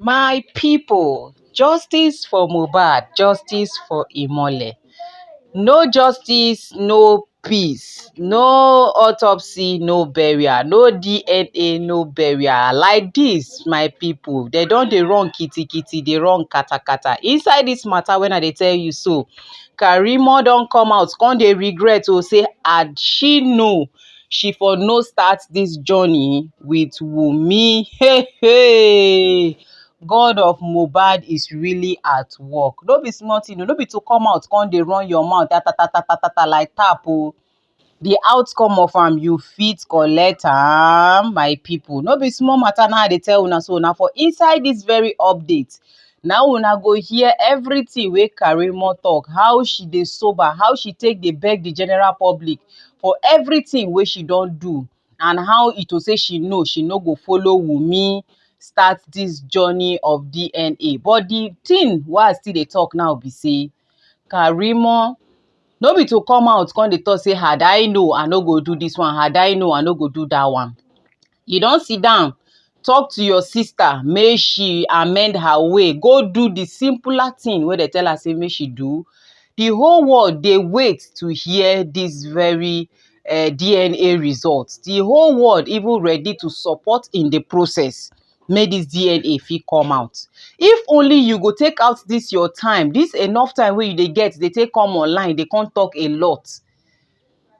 My people, justice for Mohbad, justice for Imole. No justice, no peace. No autopsy, no burial. No DNA, no burial. Like this, my people, they don't dey run kitty kitty, they run kata kata. Inside this matter, when I dey tell you so, Karimo don come out, come dey regret to say had she know she for no start this journey with Wummi. Hey, hey. God of Mohbad is really at work. No be small thing, no be to come out, come dey run your mouth ta ta ta ta ta ta ta like tap o. The outcome of am you fit collect am, my people. No be small matter now I dey tell una so. Na for inside this very update, now una go hear everything wey Karimo talk, how she dey sober, how she take dey beg the general public for everything wey she don do, and how e to say she no go follow Wunmi start this journey of DNA. But the thing wey I still dey talk now be say Karimo no be to come out come dey talk say had I know I no go do this one, had I know I no go do that one. You don sit down talk to your sister make she amend her way, go do the simpler thing wey dey tell her say make she do. The whole world dey wait to hear this very DNA results. The whole world even ready to support in the process make this DNA fit come out. If only you go take out this your time, this enough time wey you dey get, dey take come online, dey come talk a lot.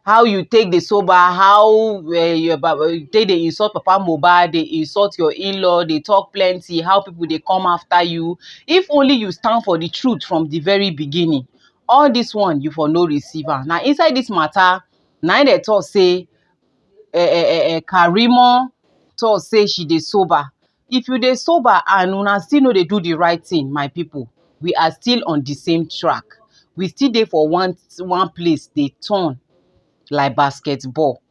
How you take the sober, how you take the insult Papa Mohbad, they insult your in-law, they talk plenty, how people they come after you. If only you stand for the truth from the very beginning, all this one you for no receiver. Now inside this matter, now they talk say Karimo talk say she dey sober. If you dey sober and una still no dey do the right thing, my people, we are still on the same track. We still dey for one place, they turn like basketball.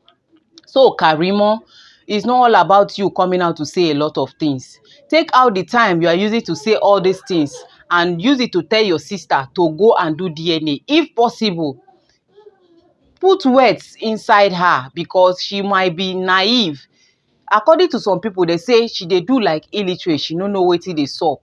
So Karimo, it's not all about you coming out to say a lot of things. Take out the time you are using to say all these things and use it to tell your sister to go and do DNA. If possible, put words inside her because she might be naive. According to some people, they say she dey do like illiterate, she no know wetin dey sup.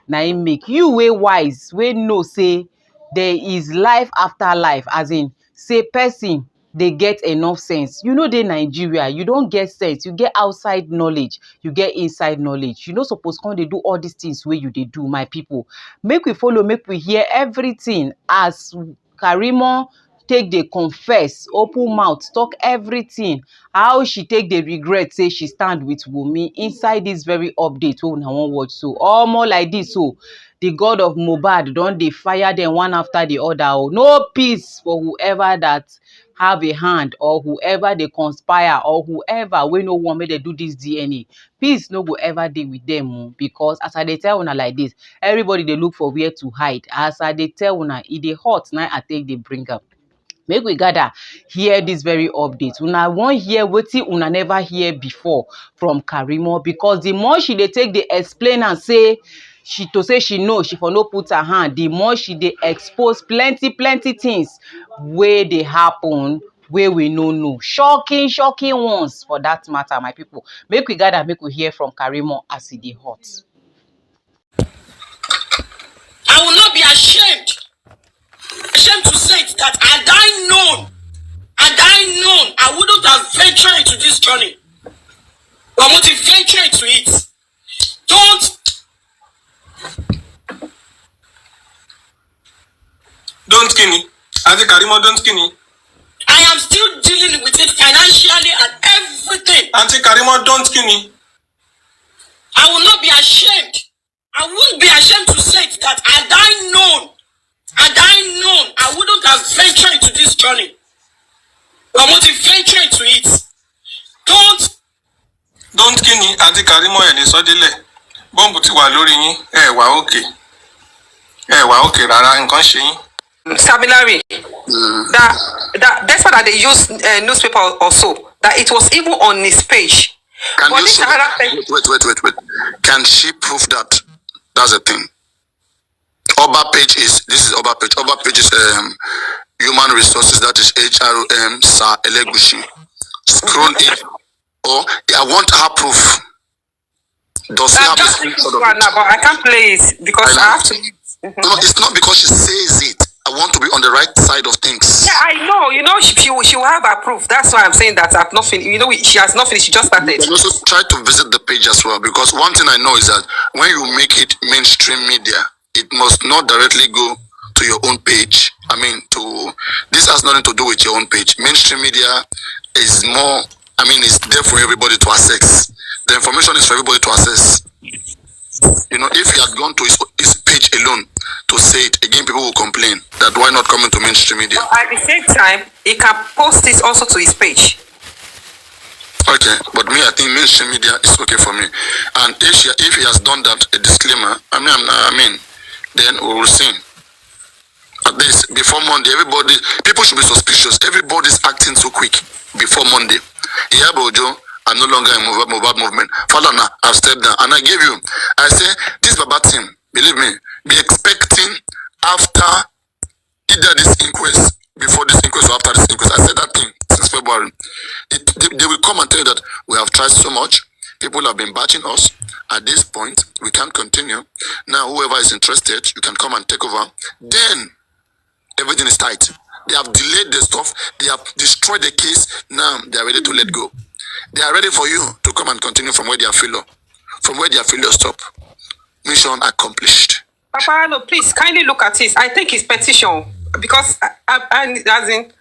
Na im make you wey wise, wey know say there is life after life, as in say person dey get enough sense. You know dey Nigeria, you don get sense, you get outside knowledge, you get inside knowledge. You no suppose come dey do all these things wey you dey do, my people. Make we follow, make we hear everything as Karimo take dey confess, open mouth, talk everything. How she take dey regret say she stand with Wunmi inside this very update wey una wan watch so. Omo like this so. The God of Mohbad don dey fire them one after the other. Oh. No peace for whoever that have a hand or whoever they conspire or whoever wey no want make they do this DNA. Peace no go ever dey with them because as I dey tell una like this, everybody dey look for where to hide. As I dey tell una, e dey hot na I take dey bring am. Make we gather hear this very update. Una wan hear wetin una never hear before from Karimo because the more she dey take dey explain and say she know she for no put her hand, the more she dey expose plenty things wey dey happen wey we no know. Shocking ones for that matter, my people. Make we gather, make we hear from Karimo as e dey hot. I will not be ashamed to say it that had I known, I wouldn't have ventured into this journey. I want to venture into it. Don't skinny. I think Karimo don't skinny. I am still dealing with it financially and everything. Auntie Karimo don't skinny. I will not be ashamed. I won't be ashamed to say it that had I known, I wouldn't have ventured into this journey. I want to venture into it. Don't skinny. Auntie Karimo ẹ̀ sọ́dílẹ̀. Bọ́ǹbù ti wà lórí yín. Ẹ wà okay rárá nǹkan ṣe yín. Sabilari, that's why they use newspaper also. That it was even on his page. Can you say wait. Can she prove that? That's the thing. Oba page is Oba page. Oba page is human resources. That is HRM Sir Elegushi. Scroll in. Or I want her proof. Does he have Just a this one now, but I can't play it because I have to. No, it's not because she says it. I want to be on the right side of things. Yeah, I know. You know, she will have her proof. That's why I'm saying that I've not finished. You know, she has not finished. She just started. You can also try to visit the page as well, because one thing I know is that when you make it mainstream media, it must not directly go to your own page. I mean, this has nothing to do with your own page. Mainstream media is more, it's there for everybody to access. The information is for everybody to access. You know, if he had gone to his page alone to say it, again, people will complain that why not coming to mainstream media. But at the same time, he can post it also to his page. Okay, but me, I think mainstream media is okay for me. And if he has done that, a disclaimer, then we will see. At least before Monday, people should be suspicious. Everybody's acting so quick before Monday. Yeah, Bojo, I'm no longer in Mohbad movement. Falana, I've stepped down. And I say, this Baba team, believe me, be expecting after either this inquest, before this inquest or after this inquest. I said that thing since February. They will come and tell you that we have tried so much. People have been batching us. At this point, we can't continue. Now, whoever is interested, you can come and take over. Then, everything is tight. They have delayed the stuff. They have destroyed the case. Now, they are ready to let go. They are ready for you to come and continue from where they are failure. From where they are failure stop. Mission accomplished. Papa, no, please kindly look at it. I think it's petition because as in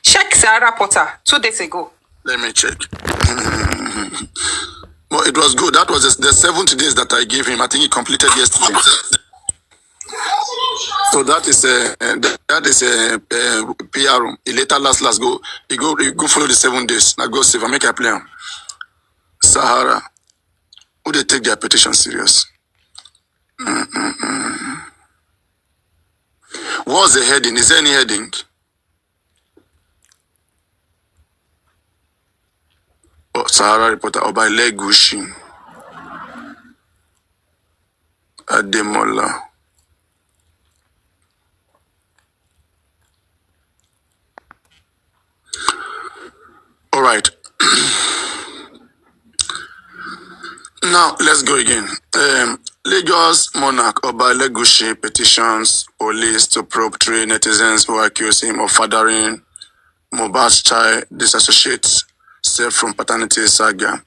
check Sarah Potter 2 days ago. Let me check. Well, it was good. That was the 70 days that I gave him. I think he completed yesterday. So that is a PR room. He later last go. He go follow the 7 days. Now go save and make a plan. Sahara. Who they take their petition serious? What's the heading? Is there any heading? Oh, Sahara reporter Oba Legushi Ademola. All right. Now let's go again. Lagos Monarch Oba Legushi petitions police to probe 3 netizens who accuse him of fathering Mohbad's child, disassociates self from paternity saga.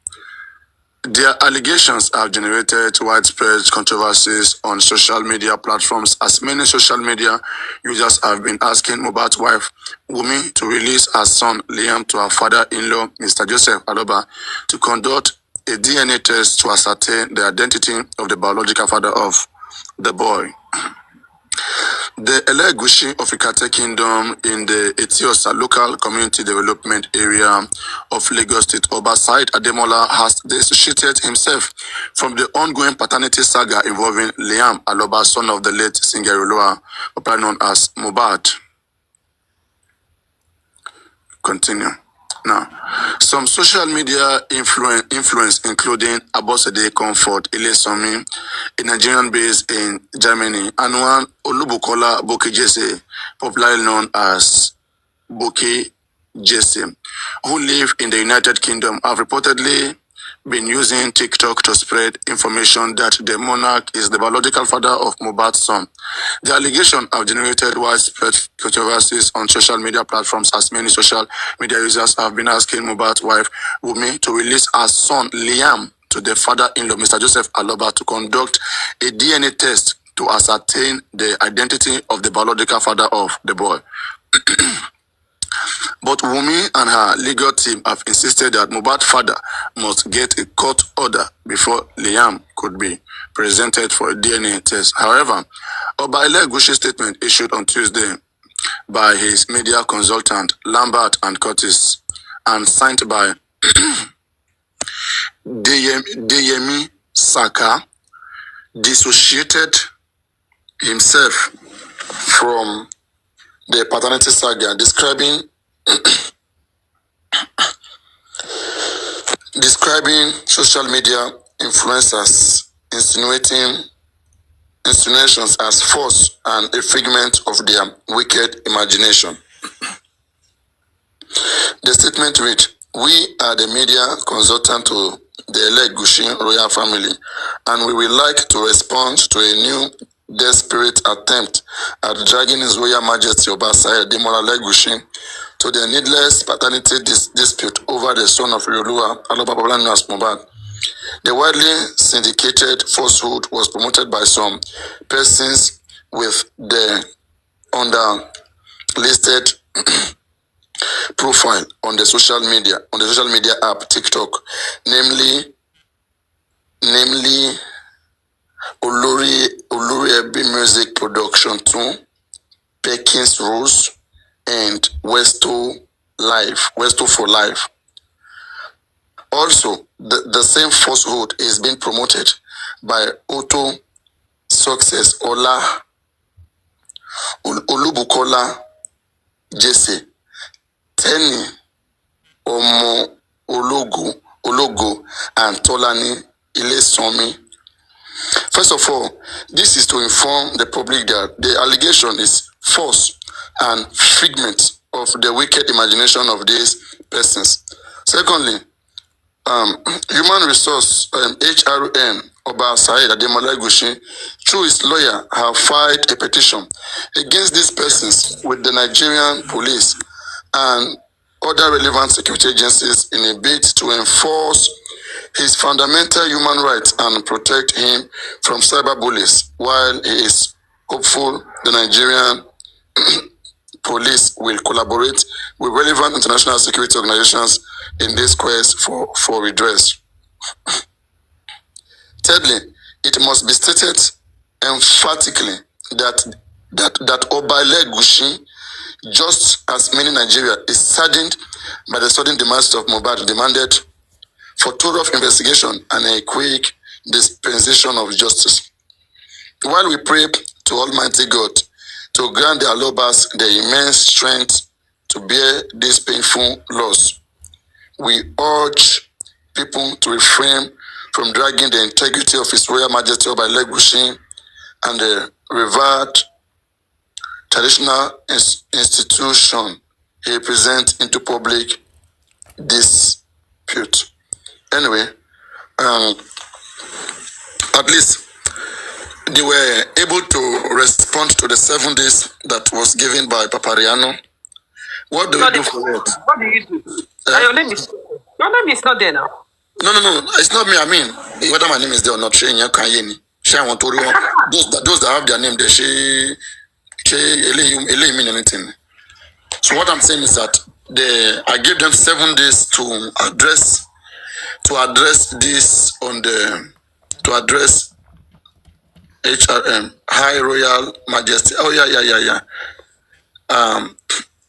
Their allegations have generated widespread controversies on social media platforms, as many social media users have been asking Mohbad's wife, Wummi, to release her son, Liam, to her father-in-law, Mr. Joseph Aloba, to conduct a DNA test to ascertain the identity of the biological father of the boy. The Elegushi of Ikate Kingdom in the Etiosa local community development area of Lagos State, Oba Said Ademola has dissociated himself from the ongoing paternity saga involving Liam Aloba, son of the late singer Oloa, popularly known as Mohbad. Continue. Now, some social media influence including Abosede Comfort Ilesomi, a Nigerian based in Germany, and one Olubukola Boki Jesse, popularly known as Boki Jesse, who live in the United Kingdom, have reportedly been using TikTok to spread information that the monarch is the biological father of Mohbad's son. The allegation have generated widespread controversies on social media platforms, as many social media users have been asking Mohbad's wife, Wummi, to release her son, Liam, to the father-in-law, Mr. Joseph Aloba, to conduct a DNA test to ascertain the identity of the biological father of the boy. But Wummi and her legal team have insisted that Mohbad's father must get a court order before Liam could be presented for a DNA test. However, Oba Elegushi's statement issued on Tuesday by his media consultant Lambert and Curtis and signed by Deyemi Saka dissociated himself from the paternity saga, describing social media influencers insinuations as false and a figment of their wicked imagination. The statement read, "We are the media consultant to the Elegushi royal family, and we would like to respond to a new desperate attempt at dragging His Royal Majesty Obasai Ademola Elegushi to the needless paternity dispute over the son of Yorùbá Alobabala known as Mohbad. The widely syndicated falsehood was promoted by some persons with the listed profile on the social media app TikTok, namely Olori Music Production 2, Perkins Rose, and Westo for Life. Also, the same falsehood is being promoted by Auto Success Olubukola Jesse, Tenny Omo Ologo, and Tolani Ilesomi. First of all, this is to inform the public that the allegation is false and figment of the wicked imagination of these persons. Secondly, Human Resource HRN Oba Said Ademola Elegushi, through his lawyer, have filed a petition against these persons with the Nigerian police and other relevant security agencies in a bid to enforce his fundamental human rights and protect him from cyberbullies, while he is hopeful the Nigerian police will collaborate with relevant international security organizations in this quest for redress. Thirdly, it must be stated emphatically that Oba Elegushi, just as many Nigeria, is saddened by the sudden demise of Mohbad, demanded for thorough investigation and a quick dispensation of justice. While we pray to Almighty God to grant their lovers the immense strength to bear this painful loss, we urge people to refrain from dragging the integrity of His Royal Majesty Oba Elegushi and the revered traditional institution he represents into public dispute. Anyway, at least they were able to respond to the 7 days that was given by Papariano. What do we do for it? What do you do? Your name is not there now. No, it's not me. I mean, whether my name is there or not, those that have their name, they mean anything. So what I'm saying is that I gave them 7 days to address this to address HRM, High Royal Majesty. Oh yeah.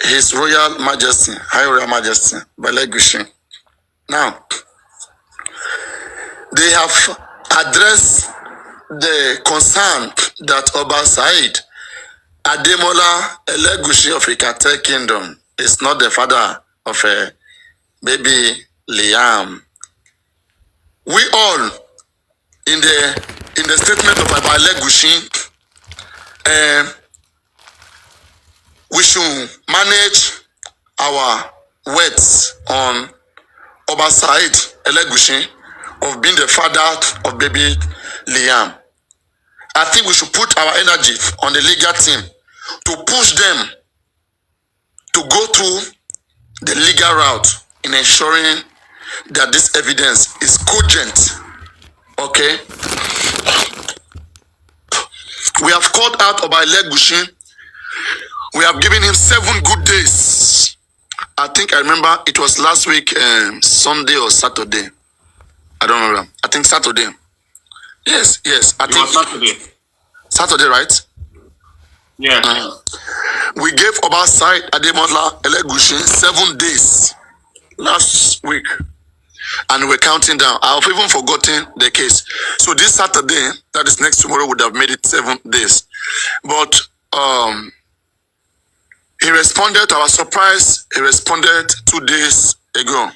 His Royal Majesty, High Royal Majesty, Elegushi. Now, they have addressed the concern that Oba Said Ademola Elegushi of Ikate Kingdom is not the father of a baby Liam. We all, in the statement of Oba Elegushi, we should manage our words on Oba Said Elegushi of being the father of baby Liam. I think we should put our energy on the legal team to push them to go through the legal route in ensuring that this evidence is cogent. Okay? We have called out Oba Elegushi. We have given him 7 good days. I think I remember it was last week, Sunday or Saturday. I don't remember. I think Saturday. Yes. I think Saturday. Saturday, right? Yeah. We gave Oba Said Ademola Elegushi 7 days last week, and we're counting down. I've even forgotten the case. So this Saturday, that is next tomorrow, would have made it 7 days. But he responded to our surprise. He responded 2 days ago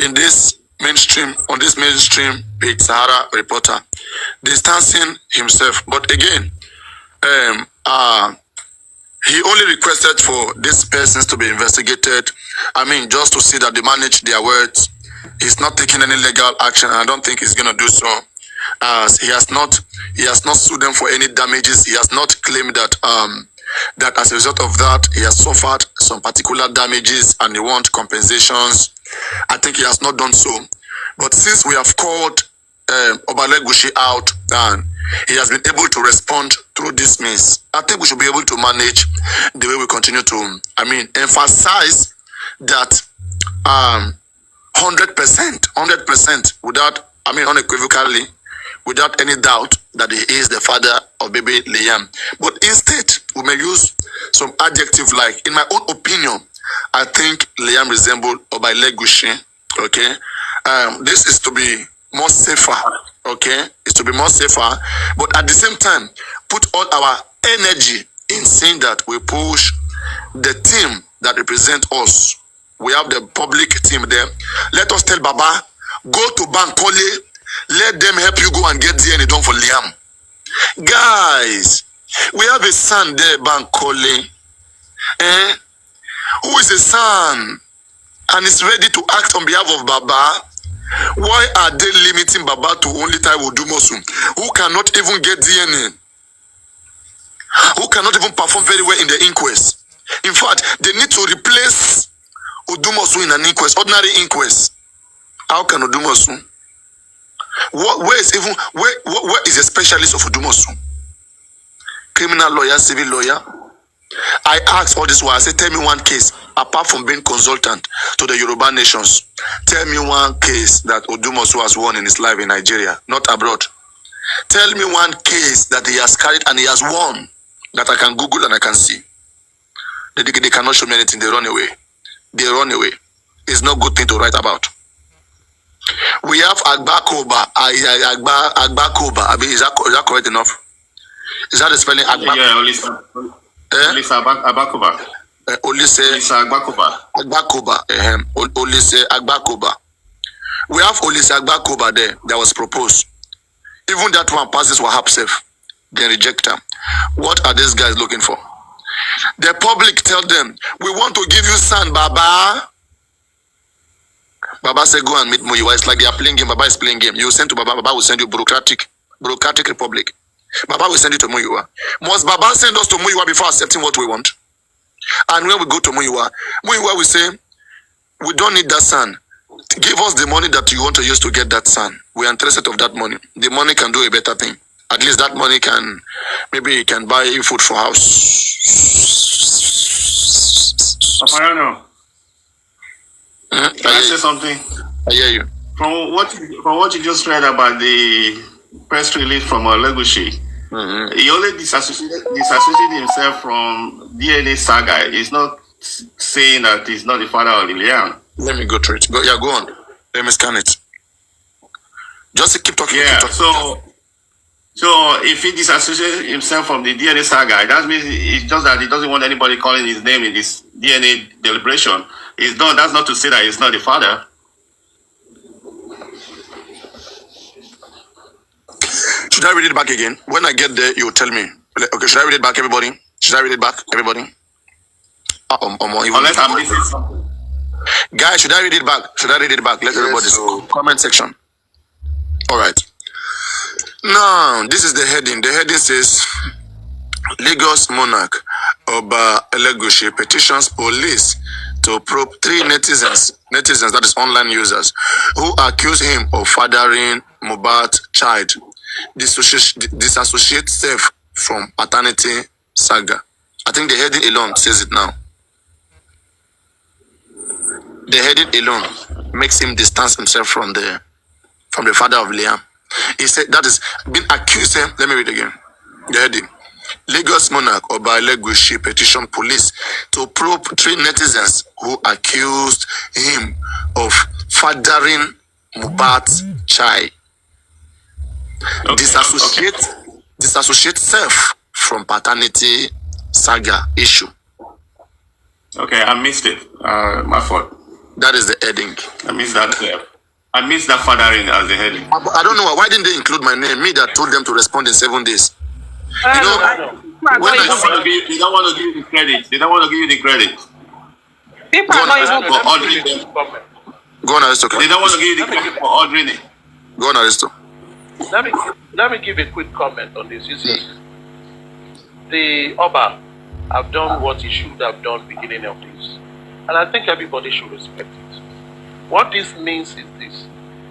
on this mainstream page, Sahara Reporter, distancing himself. But again, he only requested for these persons to be investigated. I mean, just to see that they manage their words He's not taking any legal action, and I don't think he's going to do so. As he has not sued them for any damages. He has not claimed that that as a result of that he has suffered some particular damages and he wants compensations. I think he has not done so. But since we have called Obalegushi out and he has been able to respond through this means, I think we should be able to manage the way we continue to, emphasize that 100% without, unequivocally, without any doubt that he is the father of baby Liam. But instead, we may use some adjective like, in my own opinion, I think Liam resembled Obalegushi. Okay, this is to be more safer. Okay, it's to be more safer, but at the same time, put all our energy in saying that we push the team that represent us. We have the public team there. Let us tell Baba, go to Bankole, let them help you go and get DNA done for Liam. Guys, we have a son there, Bankole, who is a son and is ready to act on behalf of Baba. Why are they limiting Baba to only Taiwo Dumosu, who cannot even get DNA, who cannot even perform very well in the inquest? In fact, they need to replace Odumosu in an inquest, ordinary inquest. How can Odumosu? Where is a specialist of Odumosu? Criminal lawyer, civil lawyer. I asked all this while. I said, tell me one case, apart from being consultant to the Yoruba nations. Tell me one case that Odumosu has won in his life in Nigeria, not abroad. Tell me one case that he has carried and he has won that I can Google and I can see. They cannot show me anything. They run away. They run away. It's not a good thing to write about. We have Agbakoba. Agbakoba. I mean, is that correct enough? Is that the spelling? Agbakoba? Yeah, Olisa Agbakoba. Olise Agbakoba. Agbakoba. Olise Agbakoba. We have Olise Agbakoba there that was proposed. Even that one passes Wahab safe. They reject them. What are these guys looking for? The public tell them, we want to give you son, Baba. Baba say, go and meet Muyiwa. It's like they are playing game. Baba is playing game. You send to Baba, Baba will send you bureaucratic republic. Baba will send you to Muyiwa. Must Baba send us to Muyiwa before accepting what we want? And when we go to Muyiwa, Muyiwa will say, we don't need that son. Give us the money that you want to use to get that son. We are interested of that money. The money can do a better thing. At least that money can, maybe you can buy food for house. I don't know. Can I say something? I hear you. From what you just read about the press release from Legushi, he only disassociated himself from DNA saga. He's not saying that he's not the father of Lilian. Let me go through it. Go on. Let me scan it. Just keep talking. Yeah. Keep talking. So if he disassociates himself from the DNA saga, that means it's just that he doesn't want anybody calling his name in this DNA deliberation. It's done. That's not to say that he's not the father. Should I read it back again? When I get there, you will tell me. Okay, should I read it back, everybody? Should I read it back, everybody? Unless I'm missing something. Guys, should I read it back? Should I read it back? Let everybody comment section. All right. Now, this is the heading. The heading says, Lagos Monarch Oba Elegushi petitions police to probe 3 netizens, that is online users, who accuse him of fathering Mohbad's child, disassociate self from paternity saga. I think the heading alone says it now. The heading alone makes him distance himself from the father of Liam. He said that is been accused. Let me read again. The heading: Lagos Monarch Oba Elegushi petition police to probe 3 netizens who accused him of fathering Mohbad's child. Disassociate self from paternity saga issue. Okay, I missed it. My fault. That is the heading. I missed that. I missed that fathering as the heading. I don't know why didn't they include my name? Me that told them to respond in 7 days. When they don't want to give you the credit. They don't want to give you the credit. People are not even. Go on, Aristocrat. They don't want to give you the credit for ordering it. Go on, Aristo. Let me give a quick comment on this. You see, the Oba have done what he should have done beginning of this. And I think everybody should respect it. What this means is this.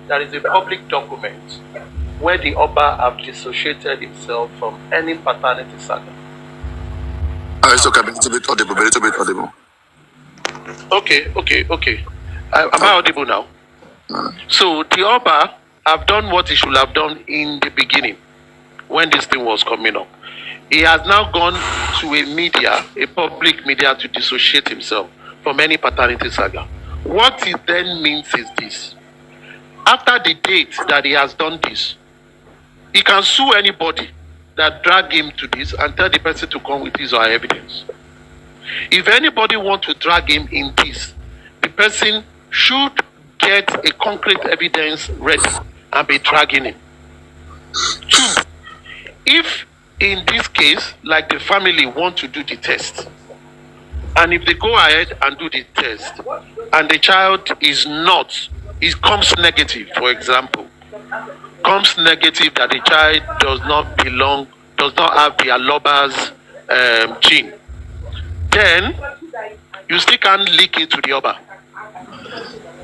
There is a public document where the Oba have dissociated himself from any paternity saga. Aristocrat, a little bit audible. Okay. Am I audible now? So the Oba have done what he should have done in the beginning when this thing was coming up. He has now gone to a public media, to dissociate himself from any paternity saga. What it then means is this. After the date that he has done this, he can sue anybody that drag him to this and tell the person to come with his or her evidence. If anybody wants to drag him in this, the person should get a concrete evidence ready and be dragging him. 2, if in this case, like the family want to do the test, and if they go ahead and do the test, and the child it comes negative, for example, comes negative that the child does not have the Aloba's gene, then you still can't leak it to the Oba.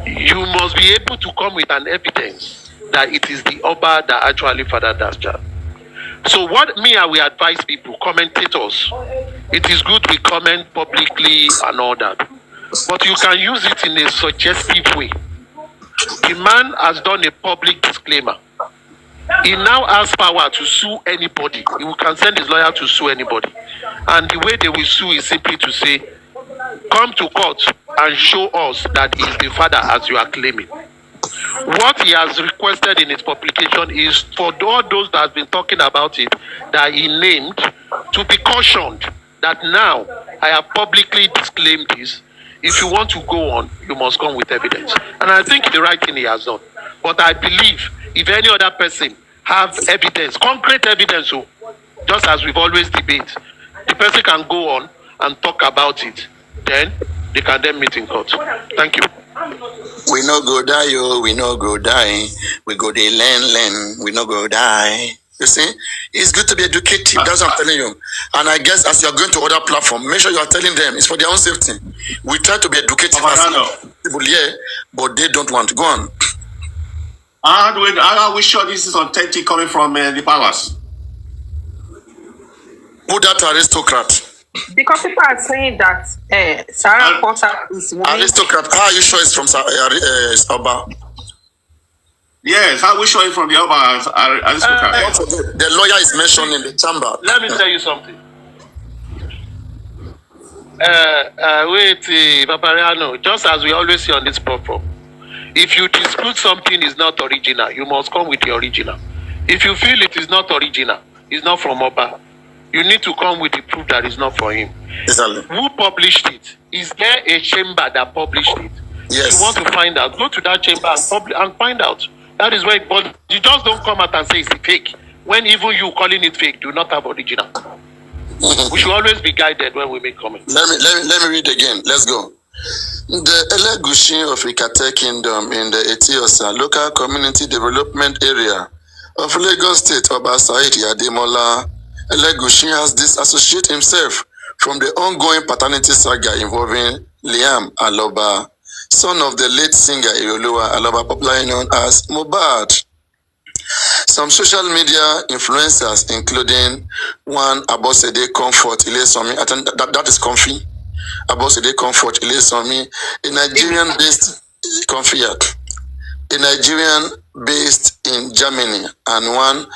You must be able to come with an evidence that it is the Oba that actually fathered that child. So what I will advise people, commentators, it is good we comment publicly and all that, but you can use it in a suggestive way. The man has done a public disclaimer. He now has power to sue anybody. He can send his lawyer to sue anybody. And the way they will sue is simply to say, come to court and show us that he is the father as you are claiming. What he has requested in his publication is for all those that have been talking about it, that he named, to be cautioned that now I have publicly disclaimed this. If you want to go on, you must come with evidence. And I think the right thing he has done. But I believe if any other person have evidence, concrete evidence, just as we've always debated, the person can go on and talk about it. Then they can then meet in court. Thank you. We no go die, we no go die. We go dey learn, we no go die. You see, it's good to be educative. That's what I'm telling you. And I guess as you're going to other platforms, make sure you are telling them it's for their own safety. We try to be educative as people here, but they don't want to go on. How are we sure this is authentic coming from the palace? Who that aristocrat? Because people are saying that Sarah Potter is one. Aristocrat, how are you sure it's from Oba? Yes, how are we sure it's from the Oba aristocrat? The lawyer is mentioned in the chamber. Let me tell you something. Wait, Papariano, just as we always see on this platform, if you dispute something is not original, you must come with the original. If you feel it is not original, it's not from Oba, you need to come with the proof that it's not for him. Exactly. Who published it? Is there a chamber that published it? Yes. If you want to find out, go to that chamber and find out. That is where, but you just don't come out and say it's fake. When even you calling it fake, do not have original. We should always be guided when we make comments. Let me read again. Let's go. The Elegushi of Ikate Kingdom in the Etiosa local community development area of Lagos State, Oba Said Yademola Elegushi has disassociated himself from the ongoing paternity saga involving Liam Aloba, son of the late singer Iyoluwa Aloba, popularly known as Mohbad. Some social media influencers, including one Abosede Comfort Ilesomi, I think that is Comfy, Abosede Comfort Ilesomi, a Nigerian-based Comfiat, a Nigerian-based in Germany, and one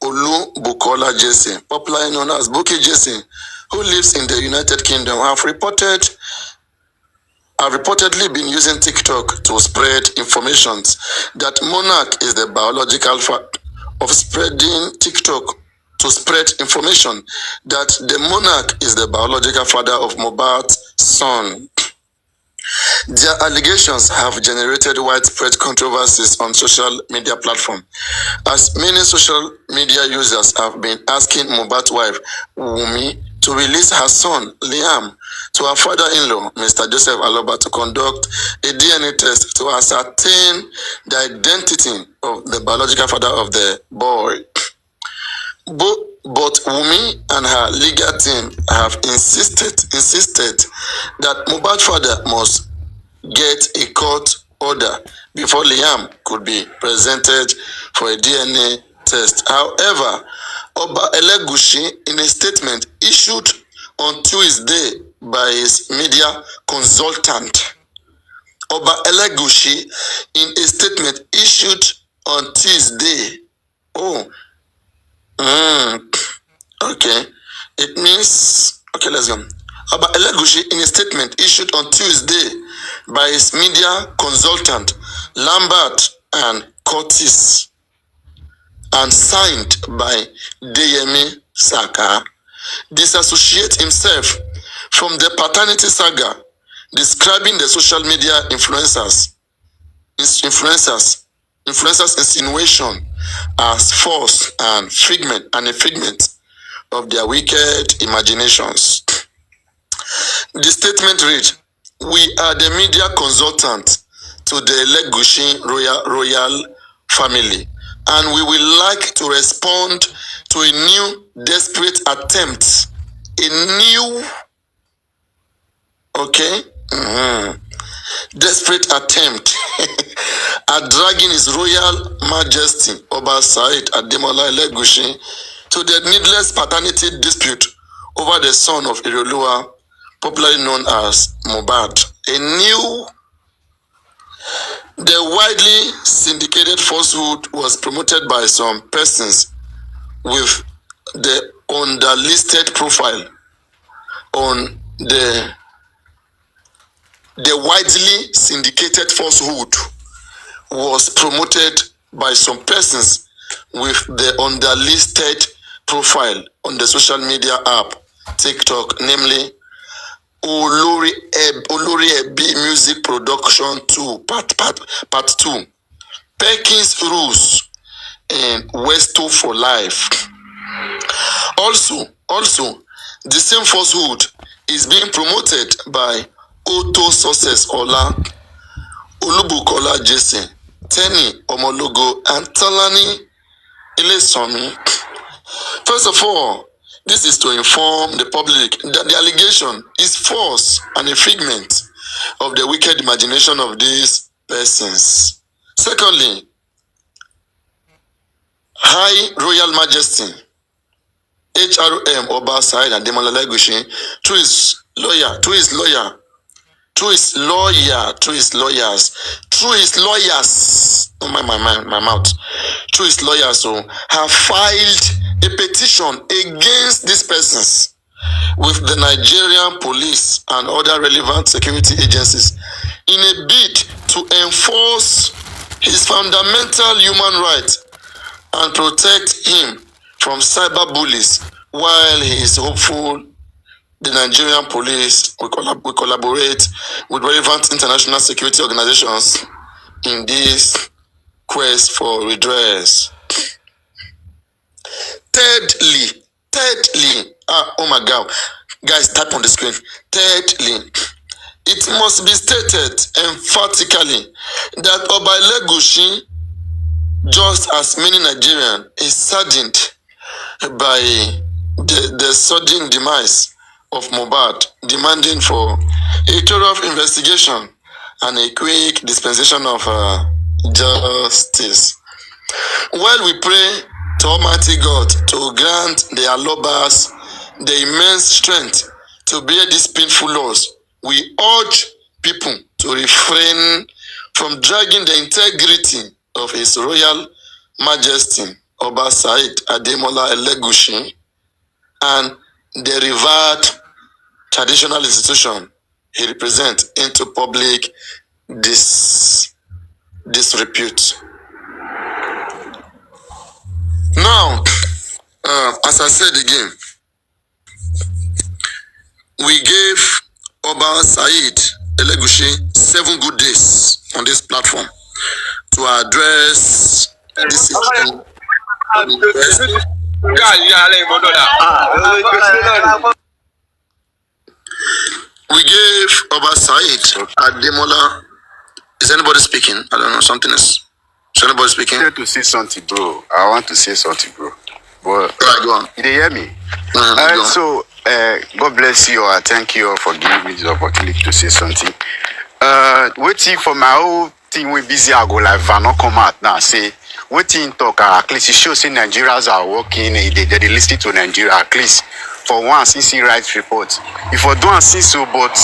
Olu Bukola Jesse, popularly known as Buki Jesse, who lives in the United Kingdom, have reportedly been using TikTok to spread information that Monarch is the biological father of spreading TikTok to spread information that the Monarch is the biological father of Mohbad's son. Their allegations have generated widespread controversies on social media platforms, as many social media users have been asking Mohbad's wife, Wummi, to release her son, Liam, to her father-in-law, Mr. Joseph Aloba, to conduct a DNA test to ascertain the identity of the biological father of the boy. But Wummi and her legal team have insisted that Mohbad's father must get a court order before Liam could be presented for a DNA test. However, Oba Elegushi, in a statement issued on Tuesday by his media consultant, Oba Elegushi, in a statement issued on Tuesday, okay, it means, okay, let's go. Oba Elegushi, in a statement issued on Tuesday by his media consultant, Lambert and Curtis, and signed by Deyemi Saka, disassociate himself from the paternity saga, describing the social media influencers insinuation as false and a figment of their wicked imaginations. The statement read, "We are the media consultant to the Elegushi royal family, and we would like to respond to a new desperate attempt, desperate attempt at dragging His Royal Majesty Oba Said Ademola Elegushi to the needless paternity dispute over the son of Iroluwa, popularly known as Mohbad. The widely syndicated falsehood was promoted by some persons with the underlisted profile on the widely syndicated falsehood was promoted by some persons with the underlisted profile on the social media app TikTok, namely Olori Ebi Music Production 2 Part 2, Perkins Rules, and Westo for Life. Also, the same falsehood is being promoted by Auto Success Ola, Olubukola Jesse, Tenny Omologo, and Talani Ilesomi. First of all, this is to inform the public that the allegation is false and a figment of the wicked imagination of these persons. Secondly, High Royal Majesty HRM Oba Said Ademola Elegushi, through his lawyers, have filed a petition against these persons with the Nigerian police and other relevant security agencies in a bid to enforce his fundamental human rights and protect him from cyber bullies, while he is hopeful the Nigerian police will collaborate with relevant international security organizations in this quest for redress. Thirdly, oh my God, guys, type on the screen. Thirdly, it must be stated emphatically that Oba Elegushi, just as many Nigerians, is saddened by the sudden demise of Mohbad, demanding for a thorough investigation and a quick dispensation of justice. While we pray to Almighty God to grant the Alobas the immense strength to bear this painful loss, we urge people to refrain from dragging the integrity of His Royal Majesty Oba Said Ademola Elegushi and the revered traditional institution he represents into public disrepute. Now, as I said again, we gave Oba Said Elegushi 7 good days on this platform to address this issue. We gave Oba Said Ademola. Is anybody speaking? I don't know. Something is. Is anybody speaking? I want to say something, bro. I want to say something, bro. But Right, go on. you dey hear me? Go on. So, God bless you. I thank you all for giving me the opportunity to say something. Waiting for my whole thing we busy. I go like Vano come out now. Say, waiting talk. At least it shows in Nigerians are working. They listen to Nigeria at least. For once, since he writes reports. If I don't see so, but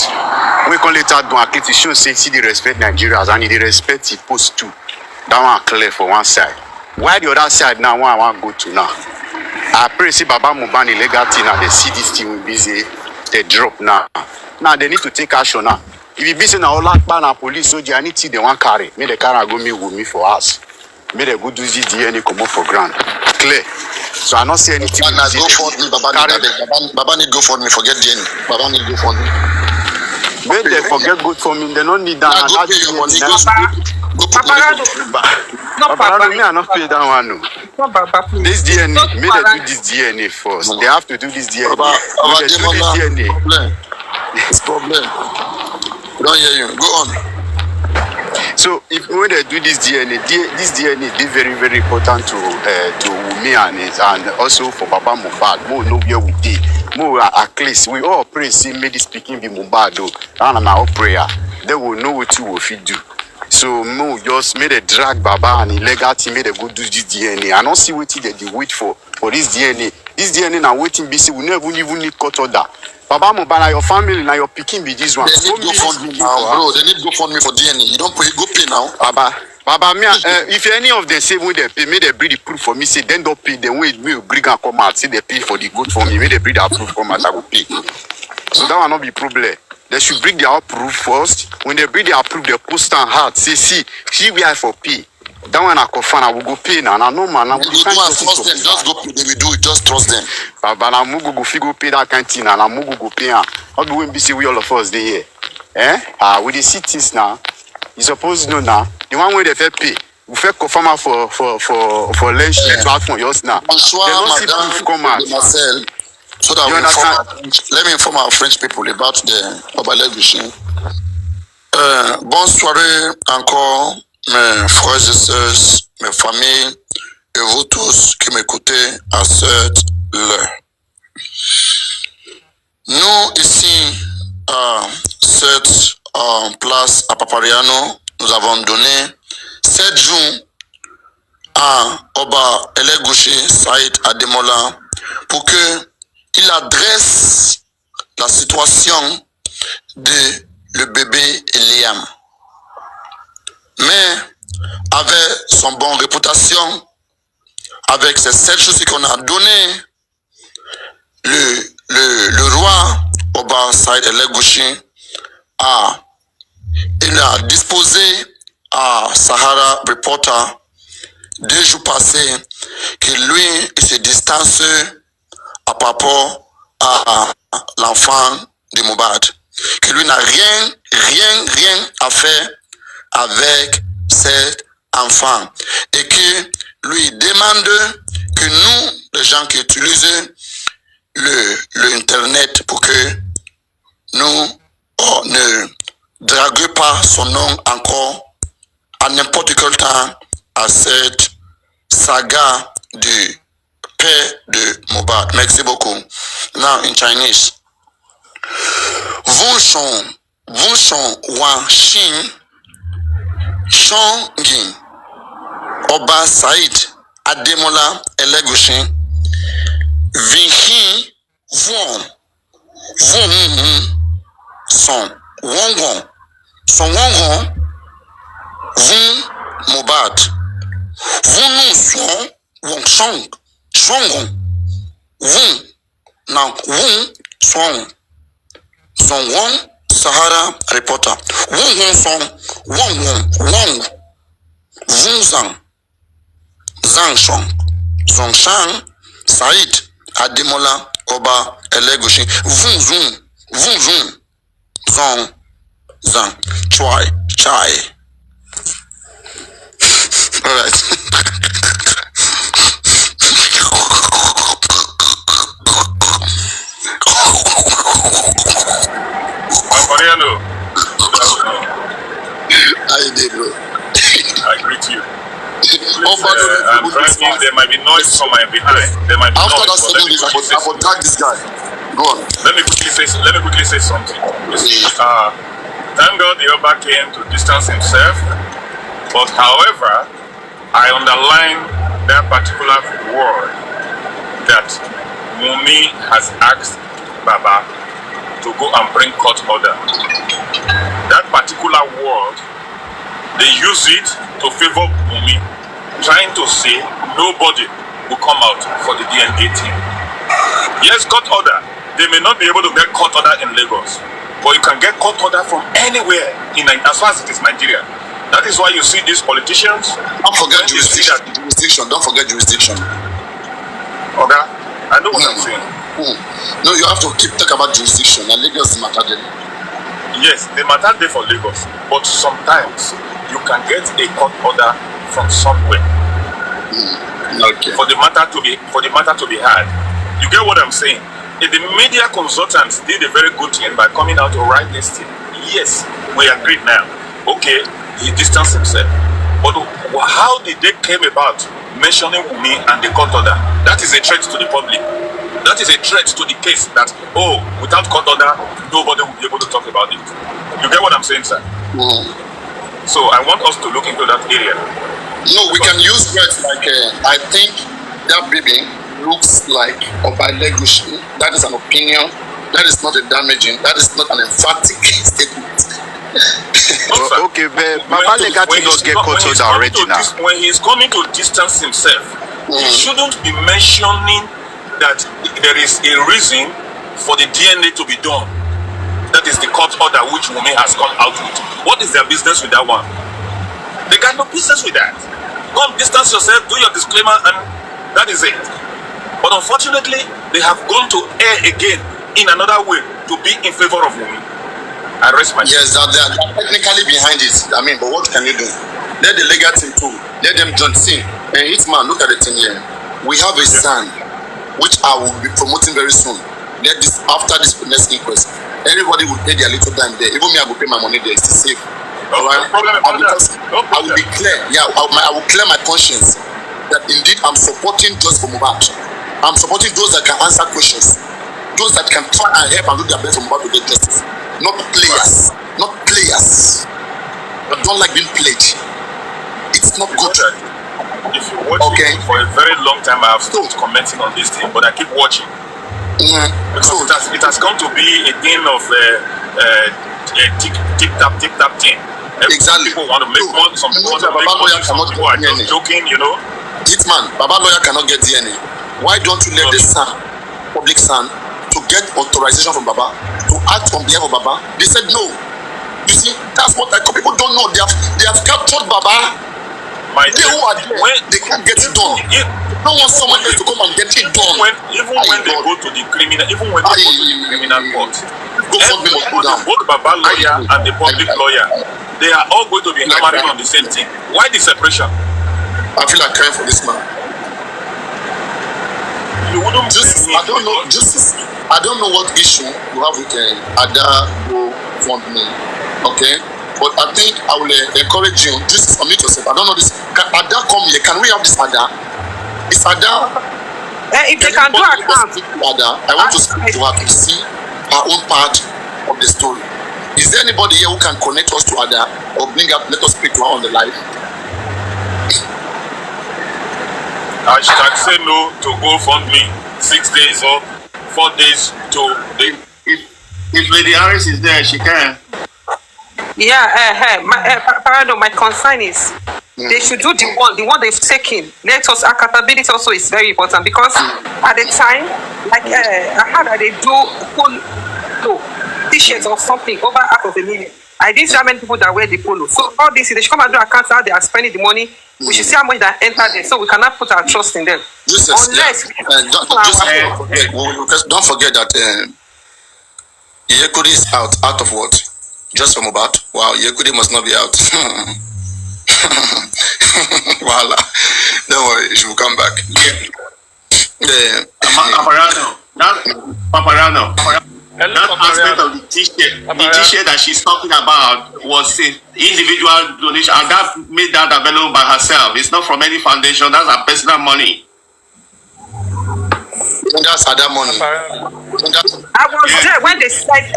we can later do at least it shows say they respect Nigerians and they respect the post too. That one clear for one side. Why the other side now? One I want go to now. I pray see Baba Mohbad illegal thing now. They see this thing will busy. They drop now. Now they need to take action now. If you be saying all that ban and police soldier, anything they want carry. May the car go meet Wummi for us. May they go do this DNA come up for ground. Clear. So I not see anything. Go for me, Baba need go for me. Forget DNA. Baba need go for me. When they forget good for me, they don't need that. Go pay your money. Go put money. Papa, me I not pay that one. No. This DNA, may they do this DNA first. They have to do this DNA. May they do this DNA. It's problem. We don't hear you. Go on. So if when they do this DNA is very very important to Wummi and also for Baba Mohbad. More know where we dey. More at least we all pray say may this speaking be Mohbad though. And my prayer. They will know what you will fit do. So more just made a drag Baba and illegal team made a go do this DNA. I don't see what they wait for this DNA. This DNA now waiting BC we never even need cut order. Baba Mohbad, your family, now your picking be this one. They need go fund me now, bro. They need go fund me for DNA. You don't pay, go pay now. Baba, me, if any of them say when they pay, may they bring the proof for me. Say then don't pay. Then when we bring and come out, say they pay for the good for me. May they bring that proof come out, I will pay. So that will not be problem. They should bring their proof first. When they bring their proof, they post and heart. Say see we are for pay. That one I confirm, I will go pay now. I know man, I will trust them. Just go pay. They will do it. Just trust them. Baba, na mugu go figure pay that kind thing, and na mugu go pay. How do we be see we all of us dey here? With the cities now, you suppose know now. The one where they fair pay, we fair confirm for lunch platform yours now. They don't see proof come out. So that let me inform our French people about the Obalèguchi. Bonne soirée encore, mes frères et sœurs, mes familles et vous tous qui m'écoutez à cette l'heure. Nous, ici, à cette place à Papariano, nous avons donné 7 jours à Oba Elegouché Saïd Ademola pour qu'il adresse la situation de le bébé Liam. Mais avec son bonne réputation, avec ces 7 choses qu'on a données, le roi Oba Saïd Elegouché il a disposé à Sahara Reporter 2 jours passés que lui il se distance par rapport à l'enfant de Mohbad, que lui n'a rien à faire avec cet enfant et que lui demande que nous, les gens qui utilisent l'internet, pour que nous ne draguions pas son nom encore à n'importe quel temps à cette saga du père de Mohbad. Merci beaucoup. Now in Chinese. Vun shon wan shin shongin Oba Saïd Ademola Elegouché Vinhin von son wongon vun Mohbad vun son wong songon vun na vun son wong Sahara Reporter wong son wong vun zang shang Saïd Ademola Oba Elegouché vun zun zang chai. All right. Mariano. How you doing, bro? I greet you. I'm driving. There might be noise from my behind. There might be After noise. that 7 days, I will tag this guy. Go on. Let me quickly say something. You see, thank God the Oba came to distance himself. But however, I underline that particular word that Wummi has asked Baba to go and bring court order. That particular word, they use it to favor Wummi, trying to say nobody will come out for the DNA team. Yes, court order. They may not be able to get court order in Lagos, but you can get court order from anywhere in as far as it is Nigeria. That is why you see these politicians. Don't forget jurisdiction. Don't forget jurisdiction. Okay, I know what I'm saying. No, you have to keep talking about jurisdiction. And Lagos matter there. Yes, they matter there for Lagos, but sometimes you can get a court order from somewhere. Okay. For the matter to be had. You get what I'm saying? If the media consultants did a very good thing by coming out to write this thing, yes, we agreed now. Okay, he distanced himself. But how did they came about mentioning Wummi and the court order? That is a threat to the public. That is a threat to the case that, without court order, nobody will be able to talk about it. You get what I'm saying, sir? So I want us to look into that area. No, we can use words like, I think that baby looks like Obalegushi. That is an opinion. That is not a damaging. That is not an emphatic statement. Okay, but Baba Legati not get caught order already now. When he's coming to distance himself, he shouldn't be mentioning that there is a reason for the DNA to be done. That is the court order which Wummi has come out with. What is their business with that one? They got no business with that. Come distance yourself, do your disclaimer, and that is it. But unfortunately, they have gone to air again in another way to be in favor of Wummi. I rest my Yes, they are technically behind it. I mean, but what can you do? Let the legal team too. Let them join. See, and Hitman, look at the thing here. We have a son, which I will be promoting very soon. Let this after this next inquest, everybody will pay their little time there. Even me, I will pay my money there. It's safe. Alright. I will be clear. Yeah, I will clear my conscience that indeed I'm supporting just for Mohbad. I'm supporting those that can answer questions, those that can try and help and do their best for Mohbad to get justice. Not players. Not players. I don't like being played. It's not good. If you watch it for a very long time, I have stopped commenting on this thing, but I keep watching. Because it has come to be a thing of tip-tap thing. Exactly. People want to make money. Some people want to make money. Some people are just joking, you know. Hitman, Baba lawyer cannot get DNA. Why don't you let the son, public son, to get authorization from Baba to act on behalf of Baba? They said no. You see, that's what people don't know. They have captured Baba. They who are there, they can't get it done. No one someone else to come and get it done. Even when they go to the criminal court, both Baba lawyer and the public lawyer, they are all going to be hammering on the same thing. Why the separation? I feel like crying for this man. You wouldn't justice. I don't know. Justice. I don't know what issue you have with Ada go fund me. Okay, but I think I will encourage you. Just submit yourself. I don't know this. Can Ada come here? Can we have this Ada? Is Ada? If they can do account. Ada, I want to speak to her to see her own part of the story. Is there anybody here who can connect us to Ada or let us speak to her on the live? I should say no to go fund me 6 days or 4 days to the. If Lady Harris is there, she can. Yeah, my concern is they should do the one they've taken. Let us accountability also is very important because at the time, like I heard that they do polo t-shirts or something over $500,000. I didn't see how many people that wear the polo. So all this, they should come and do accounts how they are spending the money. We should see how much that enter there, so we cannot put our trust in them. Unless don't forget that Yekudi is out of what? Just from about. Wow, Yekudi must not be out. Voila. Don't worry, she will come back. Paparano. That aspect of the T-shirt. The T-shirt that she's talking about was an individual donation, and that made that available by herself. It's not from any foundation. That's her personal money. That's other money. I was there when they said,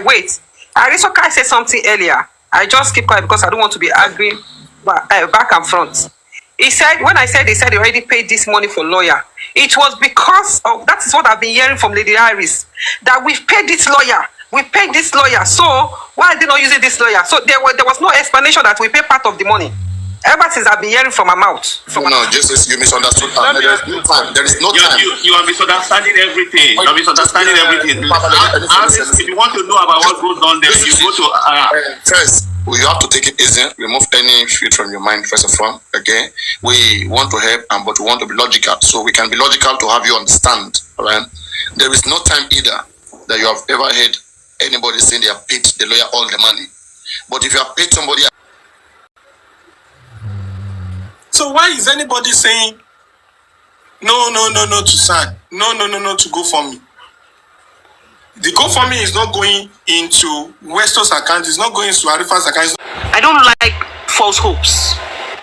wait, Arisoka said something earlier. I just keep quiet because I don't want to be arguing back and front. He said, when I said they said they already paid this money for lawyer, it was because of, that is what I've been hearing from Lady Iris, that we've paid this lawyer. We paid this lawyer. So why are they not using this lawyer? So there was no explanation that we pay part of the money. Ever since I've been hearing from my mouth. No, Jesus, you misunderstood. There is no time. There is no time. You are misunderstanding everything. You are misunderstanding everything. If you want to know about what goes on there, you go to first. You have to take it easy. Remove any shit from your mind first of all. Okay, we want to help, but we want to be logical. So we can be logical to have you understand. All right. There is no time either that you have ever heard anybody saying they have paid the lawyer all the money. But if you have paid somebody. So why is anybody saying no to sign? No to GoFundMe? The GoFundMe is not going into Weston's account. It's not going into Arifa's account. I don't like false hopes.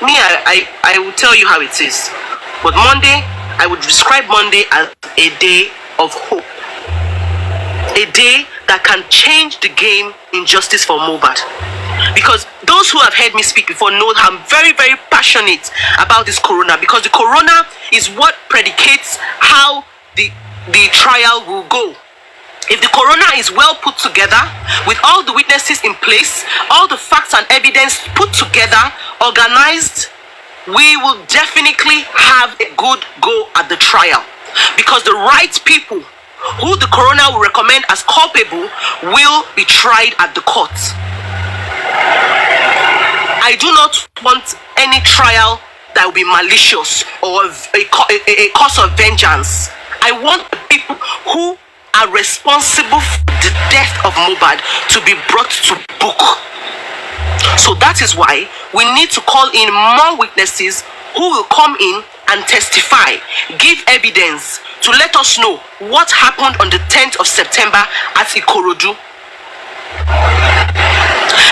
Me, I will tell you how it is. But Monday, I would describe Monday as a day of hope. A day that can change the game in justice for Mohbad. Because those who have heard me speak before know I'm very, very passionate about this corona, because the corona is what predicates how the trial will go. If the corona is well put together, with all the witnesses in place, all the facts and evidence put together, organized, we will definitely have a good go at the trial. Because the right people who the corona will recommend as culpable will be tried at the court. I do not want any trial that will be malicious or a cause of vengeance. I want the people who are responsible for the death of Mohbad to be brought to book. So that is why we need to call in more witnesses who will come in and testify, give evidence to let us know what happened on the 10th of September at Ikorodu.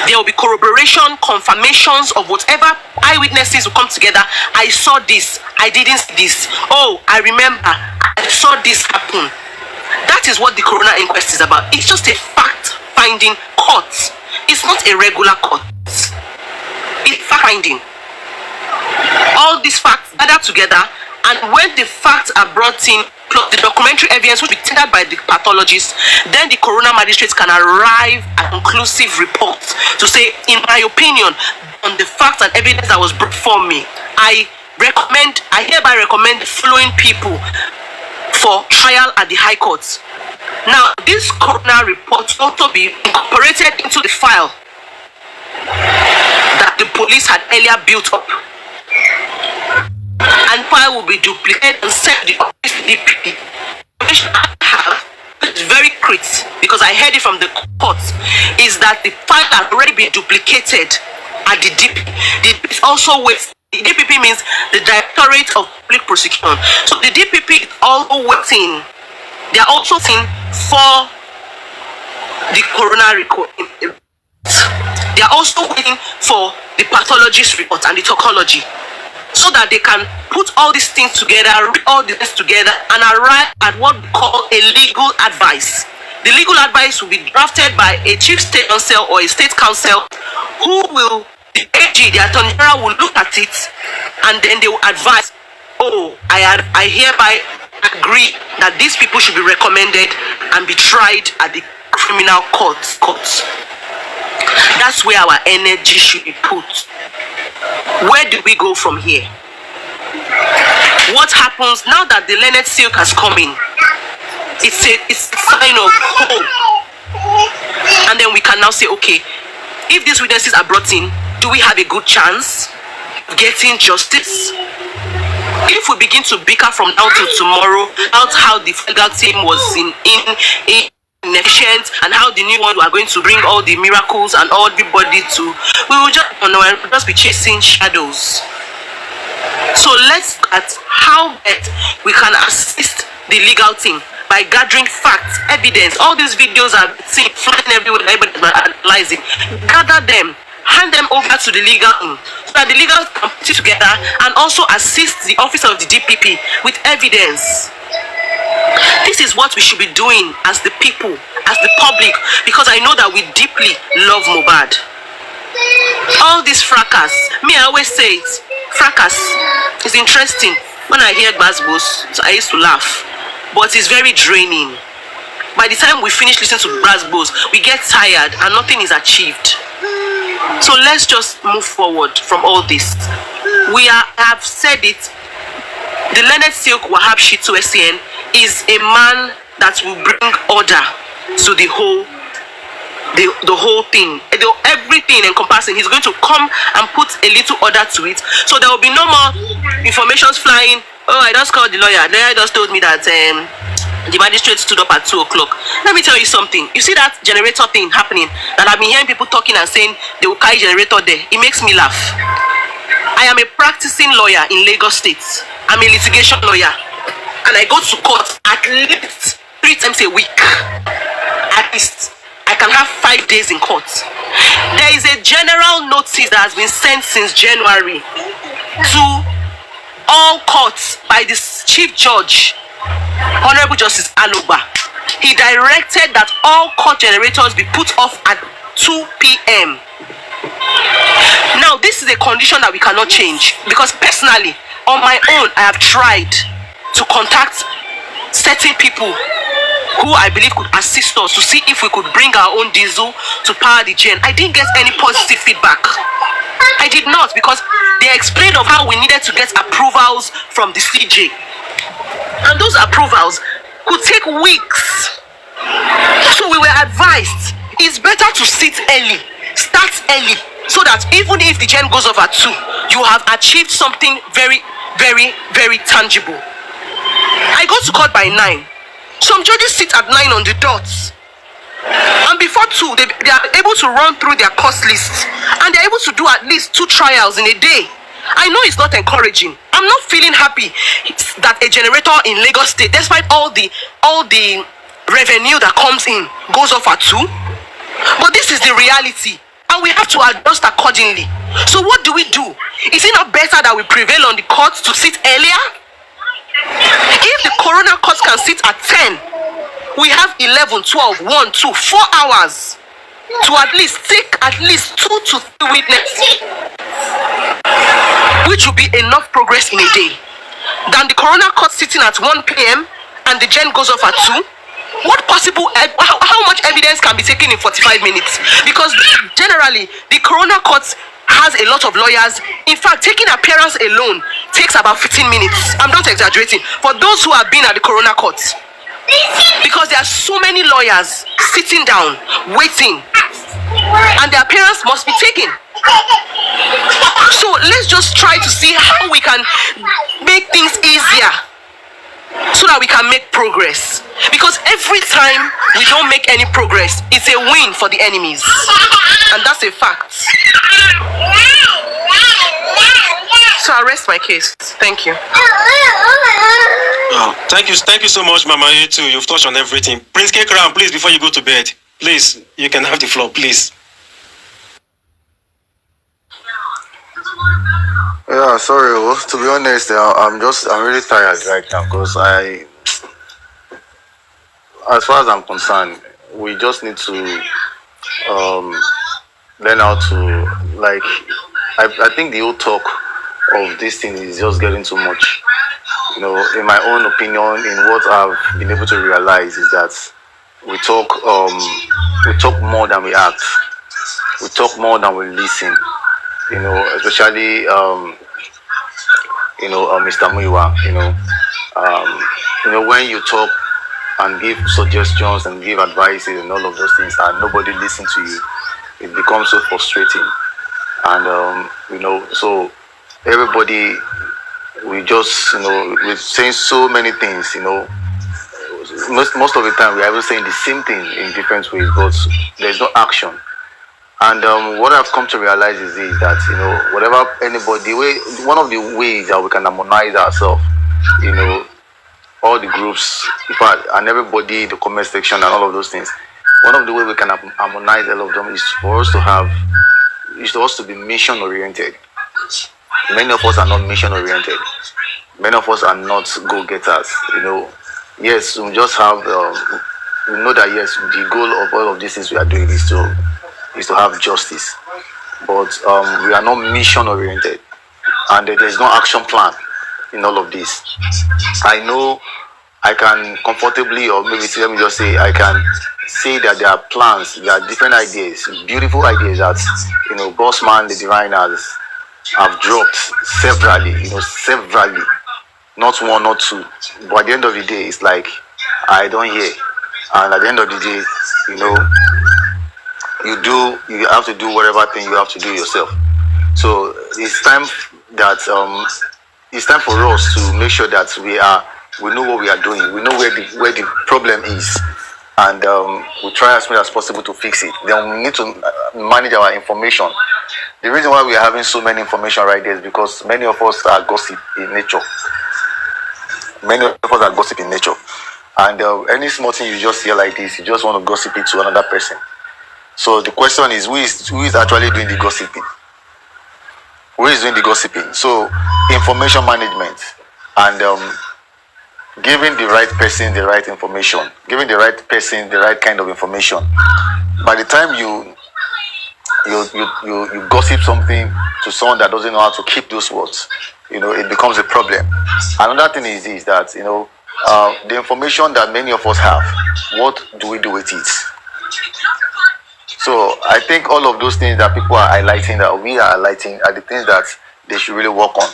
There will be corroboration, confirmations of whatever eyewitnesses will come together. I saw this, I didn't see this. Oh, I remember, I saw this happen. That is what the corona inquest is about. It's just a fact-finding court. It's not a regular court. It's fact-finding. All these facts gather together, and when the facts are brought in, plus the documentary evidence will be tendered by the pathologist, then the corona magistrates can arrive at conclusive reports to say, in my opinion, on the facts and evidence that was brought for me, I hereby recommend the following people for trial at the High Court. Now, this corona report will also be incorporated into the file that the police had earlier built up. And file will be duplicated and sent to the DPP. Information I have, it's very critical because I heard it from the court, is that the file has already been duplicated at the DPP. The DPP is also waiting. The DPP means the Directorate of Public Prosecution. So the DPP is also waiting. They are also waiting for the coroner report. They are also waiting for the pathologist report and the toxicology, so that they can put all these things together, read all these things together, and arrive at what we call a legal advice. The legal advice will be drafted by a chief state counsel or a state counsel, who will, the AG, the attorney general, will look at it, and then they will advise, oh, I hereby agree that these people should be recommended and be tried at the criminal courts. That's where our energy should be put. Where do we go from here? What happens now that the Leonard Silk has come in? It's a sign of hope. And then we can now say, okay, if these witnesses are brought in, do we have a good chance of getting justice? If we begin to bicker from now till tomorrow about how the legal team was inefficient and how the new one are going to bring all the miracles and all everybody to, we will just be chasing shadows. So let's look at how we can assist the legal team. by gathering facts, evidence. All these videos are seen flying everywhere, everybody analyzing. Gather them, hand them over to the legal so that the legal can put it together and also assist the office of the DPP with evidence. This is what we should be doing as the people, as the public, because I know that we deeply love Mohbad. All this fracas, me I always say it, fracas is interesting. When I hear Gbasgbos, I used to laugh, but it's very draining. By the time we finish listening to Gbasgbos, we get tired and nothing is achieved. So let's just move forward from all this. Have said it. The learned Silk Wahab Shitu SCN is a man that will bring order to the whole thing. Everything encompassing. He's going to come and put a little order to it. So there will be no more informations flying. Oh, I just called the lawyer. The lawyer just told me that the magistrate stood up at 2 o'clock. Let me tell you something. You see that generator thing happening? That I've been hearing people talking and saying they will carry generator there. It makes me laugh. I am a practicing lawyer in Lagos State. I'm a litigation lawyer. And I go to court at least 3 times a week. At least. I can have 5 days in court. There is a general notice that has been sent since January to all courts by the Chief Judge, Honorable Justice Aloba. He directed that all court generators be put off at 2 p.m. Now, this is a condition that we cannot change because personally, on my own, I have tried to contact certain people who I believe could assist us to see if we could bring our own diesel to power the gen. I didn't get any positive feedback. I did not, because they explained of how we needed to get approvals from the CJ. And those approvals could take weeks. So we were advised, it's better to sit early, start early, so that even if the gen goes over 2, you have achieved something very, very, very tangible. I go to court by 9. Some judges sit at 9 on the dot. And before 2, they are able to run through their course lists. And they're able to do at least 2 trials in a day. I know it's not encouraging. I'm not feeling happy that a generator in Lagos State, despite all the revenue that comes in, goes off at 2. But this is the reality. And we have to adjust accordingly. So what do we do? Is it not better that we prevail on the courts to sit earlier? If the coroner courts can sit at 10, we have 11, 12, 1, 2, 4 hours to at least take at least 2 to 3 witnesses, which will be enough progress in a day. Than the coroner court sitting at 1 p.m. and the gen goes off at 2. What possible, how much evidence can be taken in 45 minutes? Because generally, the coroner court has a lot of lawyers. In fact, taking appearance alone takes about 15 minutes. I'm not exaggerating. For those who have been at the coroner court, because there are so many lawyers sitting down, waiting, and the appearance must be taken. So let's just try to see how we can make things easier so that we can make progress. Because every time we don't make any progress, it's a win for the enemies. And that's a fact. So I rest my case. Thank you. Oh, thank you so much, Mama. You too. You've touched on everything. Prince K. Crown, please, before you go to bed, please, you can have the floor, please. Yeah, sorry. Well, to be honest, I'm really tired right now because as far as I'm concerned, we just need to learn how to, like, I think the whole talk of this thing is just getting too much. You know, in my own opinion, in what I've been able to realize is that we talk more than we act. We talk more than we listen. You know, especially Mr. Muiwa. When you talk and give suggestions and give advices and all of those things, and nobody listens to you, it becomes so frustrating. And so everybody, we just, we're saying so many things. Most of the time we are even saying the same thing in different ways, but there's no action. And what I've come to realize is that, one of the ways that we can harmonize ourselves, all the groups, and everybody, the comment section, and all of those things. One of the ways we can harmonize all of them is for us to be mission oriented. Many of us are not mission oriented. Many of us are not go-getters. Yes, we just have. We know that yes, the goal of all of these things we are doing is to have justice, but we are not mission oriented, and there is no action plan in all of this. I know I can comfortably, or maybe let me just say, I can say that there are plans, there are different ideas, beautiful ideas that Bossman, the Divine have dropped severally, severally, not one, not two. But at the end of the day, it's like I don't hear, and at the end of the day, you have to do whatever thing you have to do yourself. So it's time that it's time for us to make sure that we know what we are doing, we know where the problem is, and we try as much as possible to fix it. Then we need to manage our information. The reason why we are having so many information right there is because many of us are gossip in nature. Many of us are gossip in nature, and any small thing you just hear like this, you just want to gossip it to another person. So the question is, who is actually doing the gossiping? Who is doing the gossiping? So information management and giving the right person the right information, giving the right person the right kind of information. By the time you gossip something to someone that doesn't know how to keep those words, it becomes a problem. Another thing is that the information that many of us have, what do we do with it? So I think all of those things that people are highlighting, that we are highlighting, are the things that they should really work on.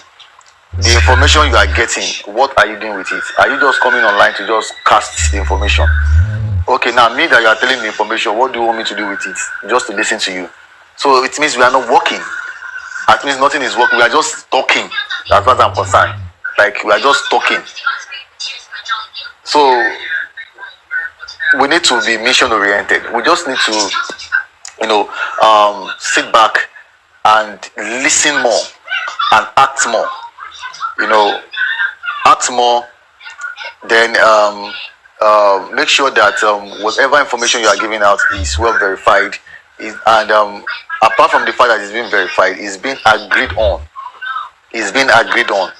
The information you are getting, what are you doing with it? Are you just coming online to just cast the information? Okay, now me that you are telling the information, what do you want me to do with it? Just to listen to you. So it means we are not working. It means nothing is working. We are just talking, as far as I'm concerned. Like, we are just talking. So we need to be mission oriented. We just need to sit back and listen more and act more. Act more. Then make sure that whatever information you are giving out is well verified. And apart from the fact that it's been verified, it's been agreed on. It's been agreed on.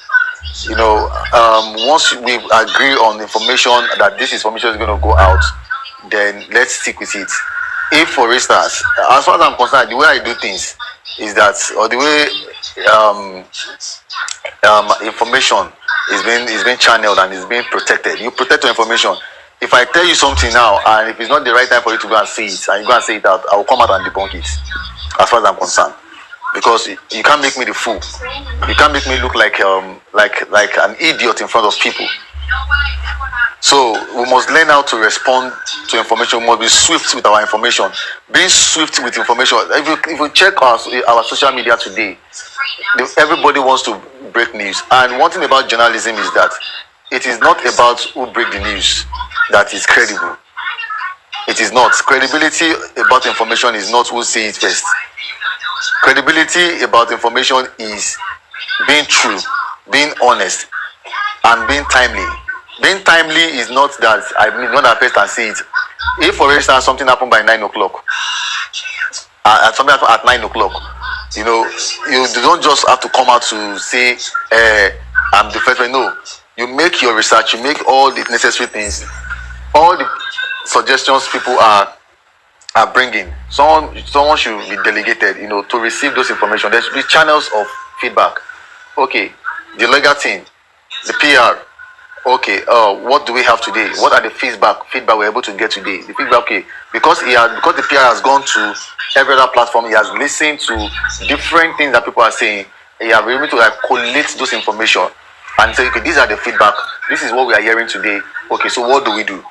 Once we agree on information that this information is going to go out, then let's stick with it. If, for instance, as far as I'm concerned, the way I do things is that, or the way information is being channeled and is being protected. You protect your information. If I tell you something now, and if it's not the right time for you to go and say it, and you go and say it out, I will come out and debunk it, as far as I'm concerned. Because you can't make me the fool. You can't make me look like an idiot in front of people. So we must learn how to respond to information. We must be swift with our information. Being swift with information. If you check our social media today, everybody wants to break news. And one thing about journalism is that it is not about who break the news that is credible. It is not. Credibility about information is not who say it first. Credibility about information is being true, being honest, and being timely. Being timely is not that I mean not that first and say it. If, for instance, something happened by 9 o'clock, something happened at 9 o'clock, you don't just have to come out to say I'm the first one. No, you make your research, you make all the necessary things, all the suggestions people are bringing. Someone should be delegated, to receive those information. There should be channels of feedback. Okay, the legal team, the PR. Okay, what do we have today? What are the feedback we're able to get today? The feedback, okay, because the PR has gone to every other platform, he has listened to different things that people are saying. He has been able to collate those information and say, okay, these are the feedback. This is what we are hearing today. Okay, so what do we do?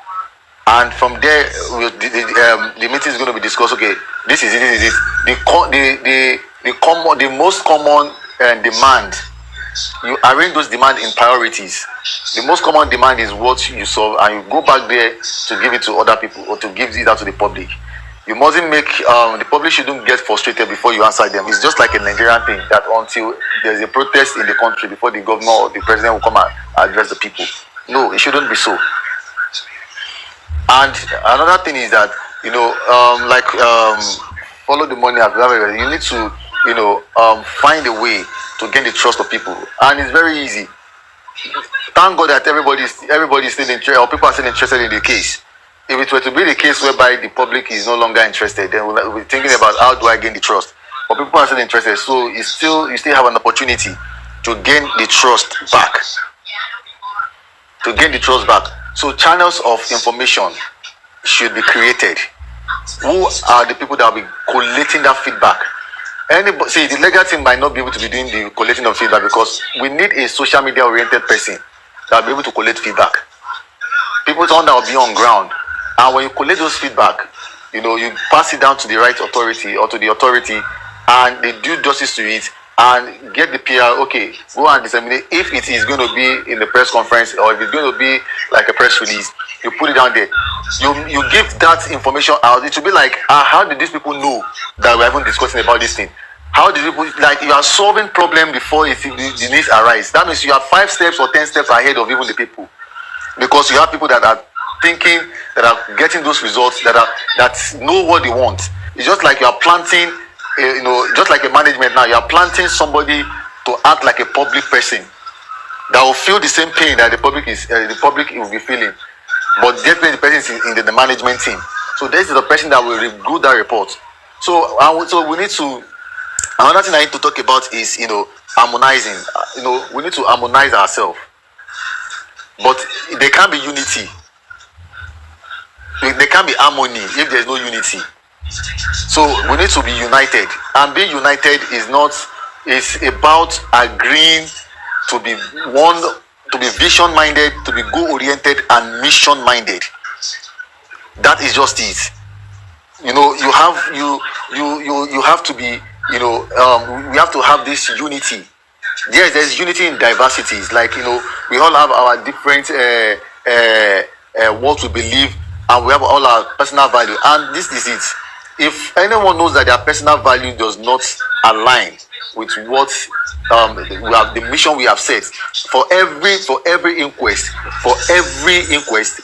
And from there, the meeting is going to be discussed. Okay, this is it. The most common demand. You arrange those demands in priorities. The most common demand is what you solve, and you go back there to give it to other people or to give it out to the public. You mustn't make the public shouldn't get frustrated before you answer them. It's just like a Nigerian thing that until there's a protest in the country before the governor or the president will come and address the people. No, it shouldn't be so. And another thing is that, follow the money. You need to, find a way to gain the trust of people, and it's very easy. Thank God that everybody is still interested, or people are still interested in the case. If it were to be the case whereby the public is no longer interested, then we'll be thinking about how do I gain the trust. But people are still interested, so you still have an opportunity to gain the trust back. So channels of information should be created. Who are the people that will be collating that feedback? See, the legal team might not be able to be doing the collating of feedback because we need a social media oriented person that will be able to collect feedback. People that will be on ground, and when you collect those feedback, you pass it down to the right authority or to the authority, and they do justice to it and get the PR. Okay, go and disseminate. If it is going to be in the press conference or if it's going to be like a press release, you put it down there. You give that information out. It will be like, how did these people know that we're even discussing about this thing? How did people, like, you are solving problem before the needs arise? That means you are 5 steps or 10 steps ahead of even the people, because you have people that are thinking, that are getting those results, that know what they want. It's just like you are planting, just like a management now. You are planting somebody to act like a public person that will feel the same pain that the public will be feeling. But definitely the person is in the management team. So this is the person that will review that report. So we need to, another thing I need to talk about is, harmonizing. We need to harmonize ourselves. But there can't be unity. There can't be harmony if there's no unity. So we need to be united. And being united is about agreeing to be one, to be vision-minded, to be goal-oriented and mission-minded. That is just it. You have to be, we have to have this unity. Yes, there's unity in diversities. Like, we all have our different what we believe, and we have all our personal value. And this is it. If anyone knows that their personal value does not align with what the mission we have set, for every inquest,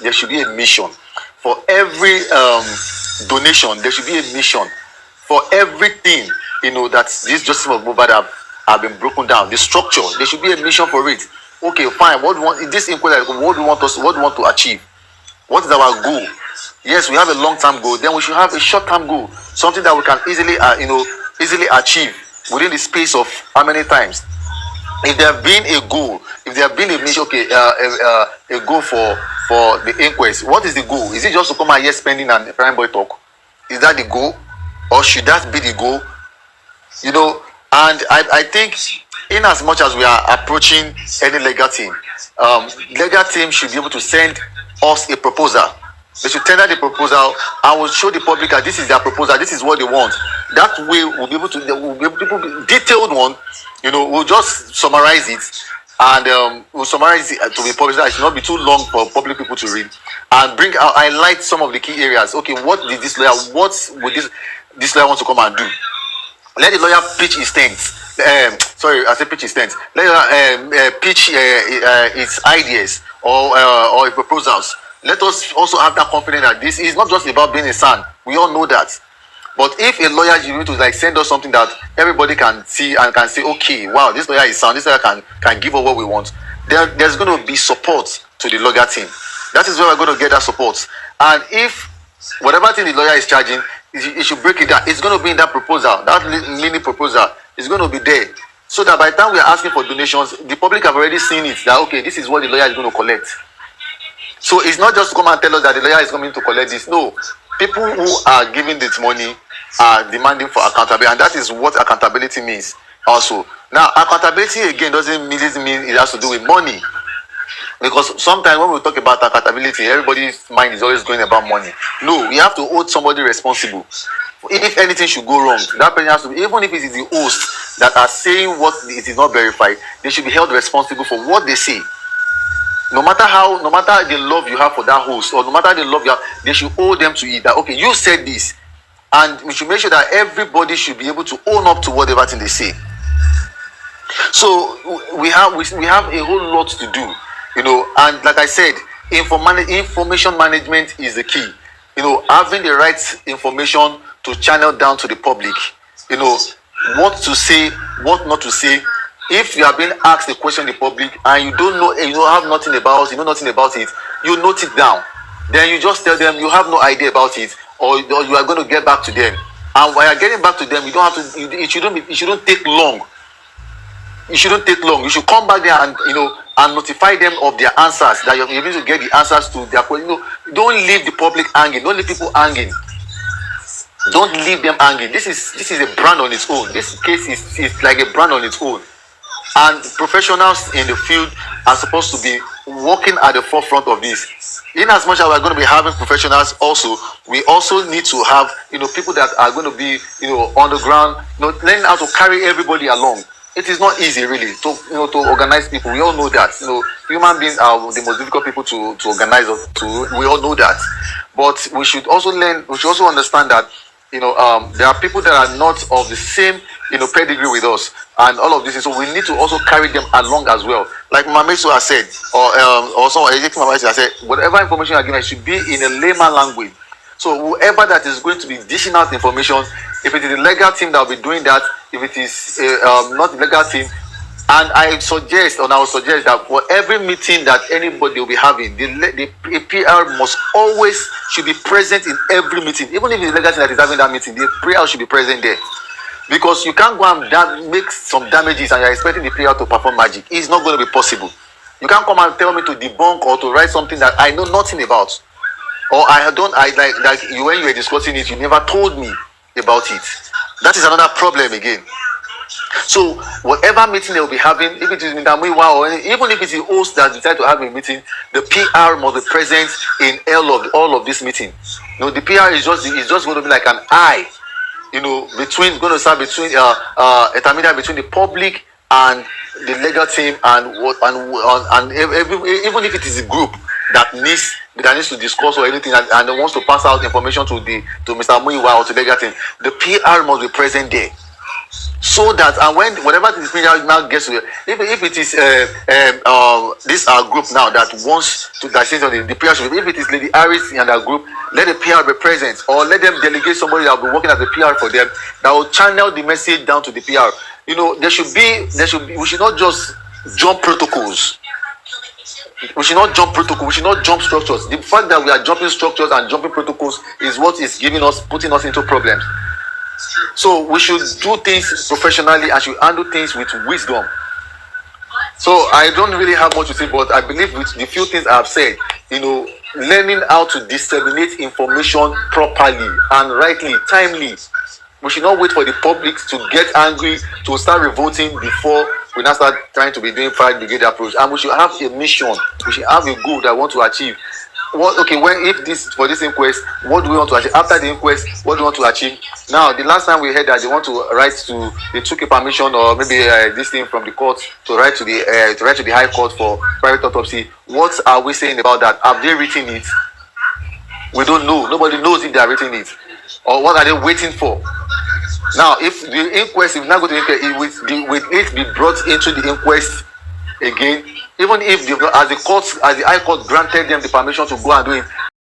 there should be a mission. For every donation, there should be a mission. For everything, that this justice of Mohbad have been broken down, the structure, there should be a mission for it. Okay, fine. What do we want this inquest? What do we want to achieve? What is our goal? Yes, we have a long-term goal. Then we should have a short-term goal, something that we can easily achieve within the space of how many times. If there have been a goal, if there have been a mission, a goal for the inquest, what is the goal? Is it just to come out here spending and prime boy talk? Is that the goal, or should that be the goal? And I think, in as much as we are approaching any legal team should be able to send us a proposal. They should tender the proposal and will show the public that this is their proposal, this is what they want. That way we'll be able to detailed one, we'll just summarize it, and we'll summarize it to be published. It should not be too long for public people to read, and highlight some of the key areas. Okay, what did this lawyer, what would this lawyer want to come and do? Let the lawyer pitch his stance. Pitch his stance. Let the pitch its ideas or proposals. Let us also have that confidence that this is not just about being a son. We all know that. But if a lawyer is going to send us something that everybody can see and can say, okay, wow, this lawyer is sound, this lawyer can give us what we want, there's going to be support to the lawyer team. That is where we're going to get that support. And if whatever thing the lawyer is charging, it should break it down. It's going to be in that proposal, that mini proposal is going to be there. So that by the time we are asking for donations, the public have already seen it, that okay, this is what the lawyer is going to collect. So it's not just come and tell us that the lawyer is coming to collect this. No, people who are giving this money are demanding for accountability, and that is what accountability means also. Now, accountability again doesn't mean it has to do with money, because sometimes when we talk about accountability, everybody's mind is always going about money. No, we have to hold somebody responsible. If anything should go wrong, that person has to be, even if it is the host that are saying what it is not verified, they should be held responsible for what they say. No matter the love you have for that host, or no matter the love you have, they should owe them to it. That okay, you said this, and we should make sure that everybody should be able to own up to whatever thing they say. So we have a whole lot to do. And like I said, information management is the key. Having the right information to channel down to the public. What to say, what not to say. If you are being asked a question in the public and you don't know, you have nothing about, nothing about it, you note it down. Then you just tell them you have no idea about it, or you are going to get back to them. And while you're getting back to them, you don't have to. It shouldn't take long. It shouldn't take long. You should come back there and and notify them of their answers, that you're able to get the answers to their question. Don't leave the public hanging. Don't leave people hanging. Don't leave them hanging. This is a brand on its own. This case is like a brand on its own. And professionals in the field are supposed to be working at the forefront of this. In as much as we're going to be having professionals also, we also need to have people that are going to be on the ground, learning how to carry everybody along. It is not easy really to organize people. We all know that. Human beings are the most difficult people to organize. We all know that. But we should also learn. We should also understand that there are people that are not of the same pedigree with us, and all of this. So we need to also carry them along as well. Like Mameso has said, or someone has said, whatever information you are given should be in a layman language. So whoever that is going to be dishing out information, if it is the legal team that will be doing that, if it is not the legal team, and I would suggest that for every meeting that anybody will be having, the PR must always should be present in every meeting. Even if it's the legal team that is having that meeting, the PR should be present there. Because you can't go and make some damages and you're expecting the PR to perform magic. It's not going to be possible. You can't come and tell me to debunk or to write something that I know nothing about. Or like when you were discussing it, you never told me about it. That is another problem again. So whatever meeting they will be having, if it is Mindamuiwa or even if it's the host that decide to have a meeting, the PR must be present in all of this meeting. The PR is just going to be like an eye, between a intermediary between the public and the legal team, and even if it is a group that needs to discuss or anything and wants to pass out information to Mr. Muiwa or to the legal team, the PR must be present there. So that whenever the PR now gets to if it is this group now that wants to say something, the PR should be, if it is Lady Harris and her group, let the PR be present, or let them delegate somebody that will be working as the PR for them, that will channel the message down to the PR. There should be we should not just jump protocols. We should not jump protocols. We should not jump structures. The fact that we are jumping structures and jumping protocols is what is putting us into problems. So we should do things professionally and should handle things with wisdom. So I don't really have much to say, but I believe with the few things I've said, learning how to disseminate information properly and rightly, timely. We should not wait for the public to get angry, to start revolting before we now start trying to be doing fire brigade approach. And we should have a mission. We should have a goal that we want to achieve. For this inquest, what do we want to achieve? After the inquest, what do we want to achieve? Now, the last time we heard that they took a permission or maybe this thing from the court to write to the High Court for private autopsy. What are we saying about that? Have they written it? We don't know. Nobody knows if they are written it, or what are they waiting for? Now, if the inquest, if not go to the inquest, will it be brought into the inquest again? Even if as the High Court granted them the permission to go and do it,